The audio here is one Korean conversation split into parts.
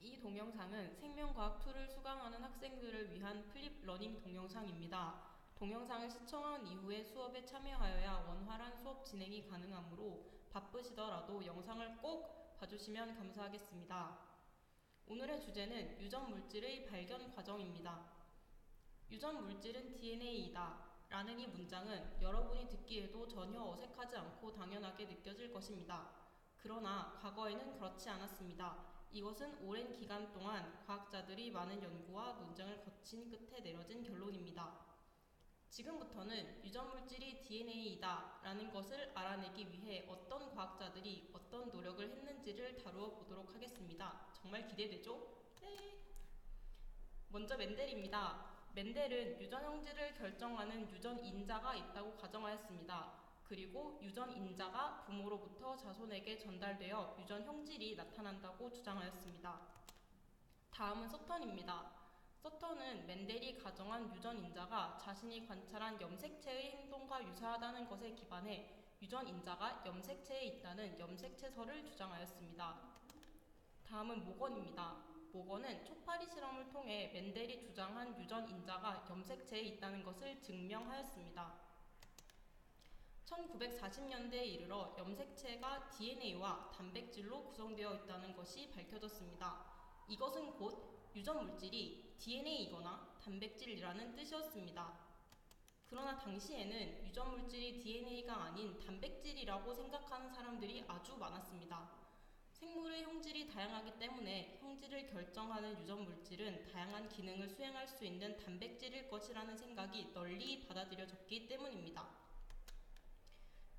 이 동영상은 생명과학 2를 수강하는 학생들을 위한 플립 러닝 동영상입니다. 동영상을 시청한 이후에 수업에 참여하여야 원활한 수업 진행이 가능하므로 바쁘시더라도 영상을 꼭 봐주시면 감사하겠습니다. 오늘의 주제는 유전 물질의 발견 과정입니다. 유전 물질은 DNA이다 라는 이 문장은 여러분이 듣기에도 전혀 어색하지 않고 당연하게 느껴질 것입니다. 그러나 과거에는 그렇지 않았습니다. 이것은 오랜 기간 동안 과학자들이 많은 연구와 논쟁을 거친 끝에 내려진 결론입니다. 지금부터는 유전 물질이 DNA이다 라는 것을 알아내기 위해 어떤 과학자들이 어떤 노력을 했는지를 다루어 보도록 하겠습니다. 정말 기대되죠? 네! 먼저 멘델입니다. 멘델은 유전 형질을 결정하는 유전 인자가 있다고 가정하였습니다. 그리고 유전 인자가 부모로부터 자손에게 전달되어 유전 형질이 나타난다고 주장하였습니다. 다음은 서턴입니다. 서턴은 멘델이 가정한 유전 인자가 자신이 관찰한 염색체의 행동과 유사하다는 것에 기반해 유전 인자가 염색체에 있다는 염색체설을 주장하였습니다. 다음은 모건입니다. 모건은 초파리 실험을 통해 멘델이 주장한 유전 인자가 염색체에 있다는 것을 증명하였습니다. 1940년대에 이르러 염색체가 DNA와 단백질로 구성되어 있다는 것이 밝혀졌습니다. 이것은 곧 유전 물질이 DNA이거나 단백질이라는 뜻이었습니다. 그러나 당시에는 유전 물질이 DNA가 아닌 단백질이라고 생각하는 사람들이 아주 많았습니다. 생물의 형질이 다양하기 때문에 형질을 결정하는 유전 물질은 다양한 기능을 수행할 수 있는 단백질일 것이라는 생각이 널리 받아들여졌기 때문입니다.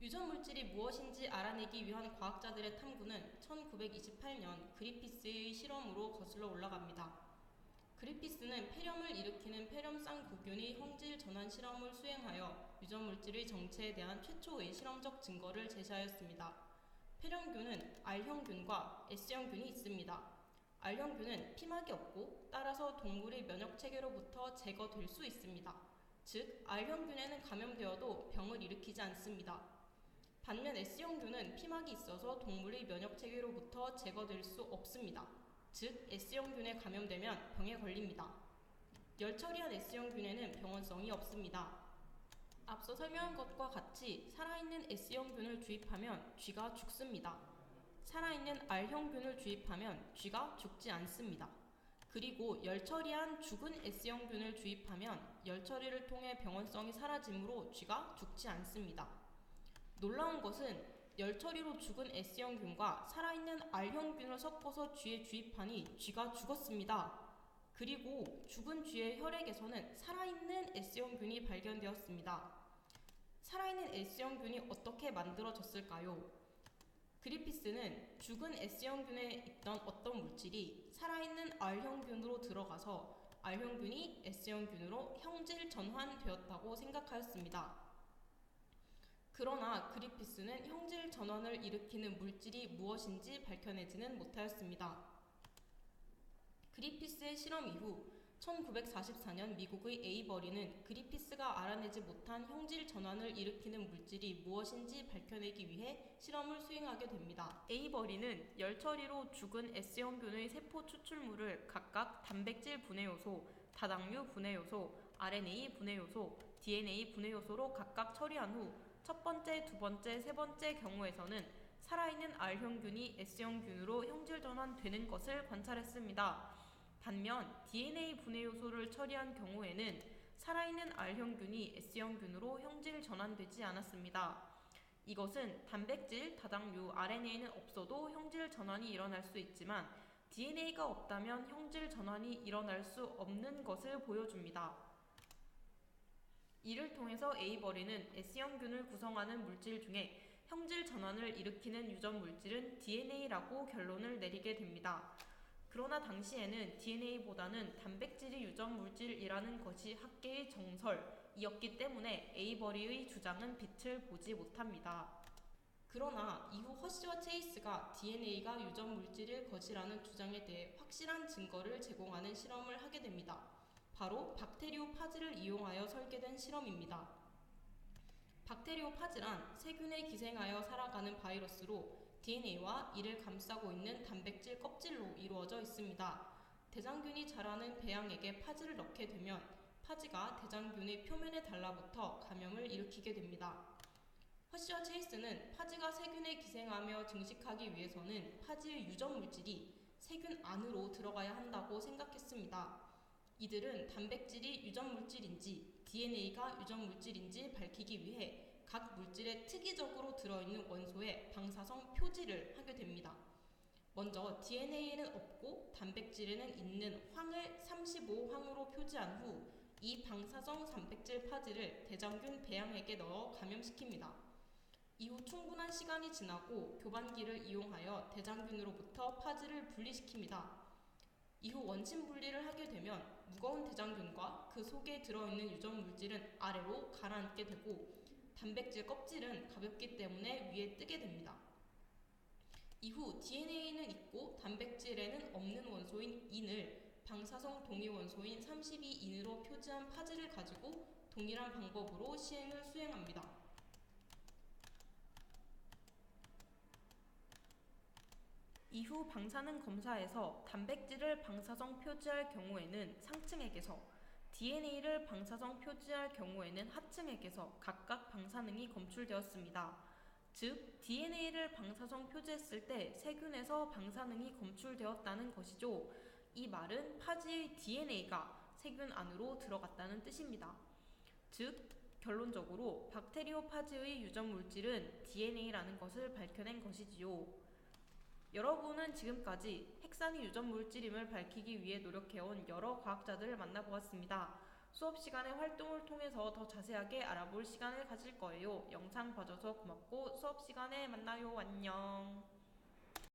유전 물질이 무엇인지 알아내기 위한 과학자들의 탐구는 1928년 그리피스의 실험으로 거슬러 올라갑니다. 그리피스는 폐렴을 일으키는 폐렴 쌍구균의 형질 전환 실험을 수행하여 유전 물질의 정체에 대한 최초의 실험적 증거를 제시하였습니다. 폐렴균은 R형균과 S형균이 있습니다. R형균은 피막이 없고 따라서 동물의 면역 체계로부터 제거될 수 있습니다. 즉, R형균에는 감염되어도 병을 일으키지 않습니다. 반면 S형균은 피막이 있어서 동물의 면역 체계로부터 제거될 수 없습니다. 즉, S형균에 감염되면 병에 걸립니다. 열 처리한 S형균에는 병원성이 없습니다. 앞서 설명한 것과 같이 살아있는 S형균을 주입하면 쥐가 죽습니다. 살아있는 R형균을 주입하면 쥐가 죽지 않습니다. 그리고 열 처리한 죽은 S형균을 주입하면 열 처리를 통해 병원성이 사라지므로 쥐가 죽지 않습니다. 놀라운 것은 열 처리로 죽은 S형균과 살아있는 R형균을 섞어서 쥐에 주입하니 쥐가 죽었습니다. 그리고 죽은 쥐의 혈액에서는 살아있는 S형균이 발견되었습니다. 살아있는 S형균이 어떻게 만들어졌을까요? 그리피스는 죽은 S형균에 있던 어떤 물질이 살아있는 R형균으로 들어가서 R형균이 S형균으로 형질 전환되었다고 생각하였습니다. 그러나 그리피스는 형질 전환을 일으키는 물질이 무엇인지 밝혀내지는 못하였습니다. 그리피스의 실험 이후 1944년 미국의 에이버리는 그리피스가 알아내지 못한 형질 전환을 일으키는 물질이 무엇인지 밝혀내기 위해 실험을 수행하게 됩니다. 에이버리는 열 처리로 죽은 S형균의 세포 추출물을 각각 단백질 분해 요소, 다당류 분해 요소, RNA 분해 요소, DNA 분해 요소로 각각 처리한 후 첫 번째, 두 번째, 세 번째 경우에서는 살아있는 R형균이 S형균으로 형질 전환되는 것을 관찰했습니다. 반면 DNA 분해 요소를 처리한 경우에는 살아있는 R형균이 S형균으로 형질 전환되지 않았습니다. 이것은 단백질, 다당류, RNA는 없어도 형질 전환이 일어날 수 있지만 DNA가 없다면 형질 전환이 일어날 수 없는 것을 보여줍니다. 이를 통해서 에이버리는 S형균을 구성하는 물질 중에 형질 전환을 일으키는 유전 물질은 DNA라고 결론을 내리게 됩니다. 그러나 당시에는 DNA보다는 단백질이 유전 물질이라는 것이 학계의 정설이었기 때문에 에이버리의 주장은 빛을 보지 못합니다. 그러나 이후 허쉬와 체이스가 DNA가 유전 물질일 것이라는 주장에 대해 확실한 증거를 제공하는 실험을 하게 됩니다. 바로 박테리오파즈를 이용하여 설계된 실험입니다. 박테리오파즈란 세균에 기생하여 살아가는 바이러스로 DNA와 이를 감싸고 있는 단백질 껍질로 이루어져 이루어져 있습니다. 대장균이 자라는 배양액에 파지를 넣게 되면 파지가 대장균의 표면에 달라붙어 감염을 일으키게 됩니다. 허쉬와 체이스는 파지가 세균에 기생하며 증식하기 위해서는 파지의 유전 물질이 세균 안으로 들어가야 한다고 생각했습니다. 이들은 단백질이 유전 물질인지 DNA가 유전 물질인지 밝히기 위해 각 물질에 특이적으로 들어있는 원소의 방사성 표지를 하게 됩니다. 먼저 DNA에는 없고 단백질에는 있는 황을 35황으로 표지한 후 이 방사성 단백질 파지를 대장균 배양액에 넣어 감염시킵니다. 이후 충분한 시간이 지나고 교반기를 이용하여 대장균으로부터 파지를 분리시킵니다. 이후 원심 분리를 하게 되면 무거운 대장균과 그 속에 들어있는 유전 물질은 아래로 가라앉게 되고 단백질 껍질은 가볍기 때문에 위에 뜨게 됩니다. 이후 DNA에는 있고 단백질에는 없는 원소인 인을 방사성 동위 원소인 32인으로 표지한 파지를 가지고 동일한 방법으로 시행을 수행합니다. 이후 방사능 검사에서 단백질을 방사성 표지할 경우에는 상층액에서 DNA를 방사성 표지할 경우에는 하층액에서 각각 방사능이 검출되었습니다. 즉, DNA를 방사성 표지했을 때 세균에서 방사능이 검출되었다는 것이죠. 이 말은 파지의 DNA가 세균 안으로 들어갔다는 뜻입니다. 즉, 결론적으로 박테리오파지의 유전 물질은 DNA라는 것을 밝혀낸 것이지요. 여러분은 지금까지 핵산이 유전 물질임을 밝히기 위해 노력해온 여러 과학자들을 만나보았습니다. 수업 시간의 활동을 통해서 더 자세하게 알아볼 시간을 가질 거예요. 영상 봐줘서 고맙고 수업 시간에 만나요. 안녕.